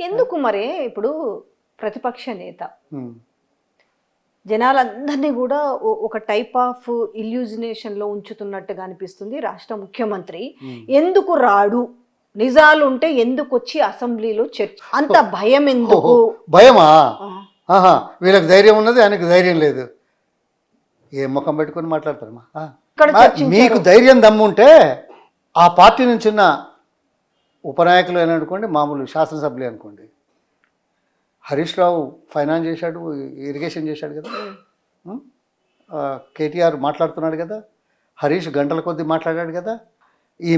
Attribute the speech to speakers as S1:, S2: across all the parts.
S1: ఎందుకు మరి ఇప్పుడు ప్రతిపక్ష నేత
S2: ఉమ్.
S1: జనాలందరినీ కూడా ఒక టైప్ ఆఫ్ ఇల్యూజినేషన్లో ఉంచుతున్నట్టుగా అనిపిస్తుంది రాష్ట్ర ముఖ్యమంత్రి. ఎందుకు రాడు, నిజాలు ఉంటే ఎందుకు వచ్చి అసెంబ్లీలో చర్చ, అంత భయం ఎందుకు?
S2: భయమా? ఆహా, వీళ్ళకి ధైర్యం ఉన్నది, ఆయనకు ధైర్యం లేదు. ఏ ముఖం పెట్టుకొని మాట్లాడతారమ్మా?
S1: ఇక్కడ
S2: మీకు ధైర్యం దమ్ముంటే ఆ పార్టీ నుంచి ఉన్న ఉపనాయకులు అని అనుకోండి, మామూలు శాసనసభ్యులు అనుకోండి. హరీష్ రావు ఫైనాన్స్ చేశాడు, ఇరిగేషన్ చేశాడు కదా. కేటీఆర్ మాట్లాడుతున్నాడు కదా, హరీష్ గంటల కొద్దీ మాట్లాడాడు కదా. ఈ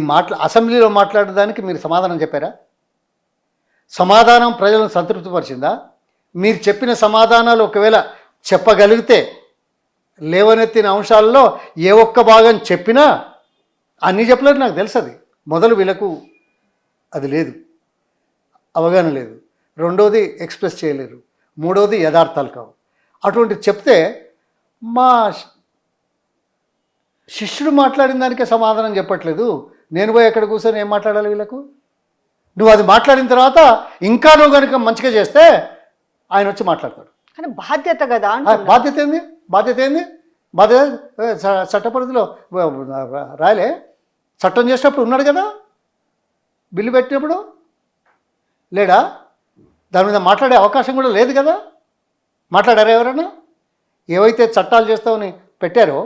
S2: అసెంబ్లీలో మాట్లాడడానికి మీరు సమాధానం చెప్పారా? సమాధానం ప్రజలను సంతృప్తిపరిచిందా? మీరు చెప్పిన సమాధానాలు ఒకవేళ చెప్పగలిగితే లేవనెత్తిన అంశాల్లో ఏ ఒక్క భాగం చెప్పినా, అన్నీ చెప్పలేదు నాకు తెలుసు. అది మొదలు వీళ్ళకు అది లేదు, అవగాహన లేదు. రెండోది ఎక్స్ప్రెస్ చేయలేరు. మూడోది యథార్థాలు కావు. అటువంటి చెప్తే మా శిష్యుడు మాట్లాడిన దానికే సమాధానం చెప్పట్లేదు, నేను పోయి ఎక్కడ కూర్చొని ఏం మాట్లాడాలి వీళ్ళకు? నువ్వు అది మాట్లాడిన తర్వాత ఇంకా నువ్వు కనుక మంచిగా చేస్తే ఆయన వచ్చి మాట్లాడతాడు.
S1: కానీ బాధ్యత కదా.
S2: బాధ్యత ఏంది? చట్ట పరిధిలో రాయలే. చట్టం చేసినప్పుడు ఉన్నాడు కదా, బిల్లు పెట్టినప్పుడు లేడా? దాని మీద మాట్లాడే అవకాశం కూడా లేదు కదా. మాట్లాడారా ఎవరైనా? ఏవైతే చట్టాలు చేస్తామని పెట్టారో,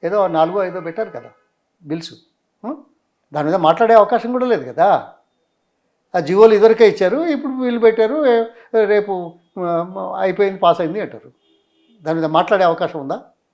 S2: ఏదో 4-5 పెట్టారు కదా బిల్స్, దాని మీద మాట్లాడే అవకాశం కూడా లేదు కదా. ఆ జీవోలు ఇదివరకే ఇచ్చారు, ఇప్పుడు బిల్లు పెట్టారు, రేపు అయిపోయింది, పాస్ అయింది అంటారు. దాని మీద మాట్లాడే అవకాశం ఉందా?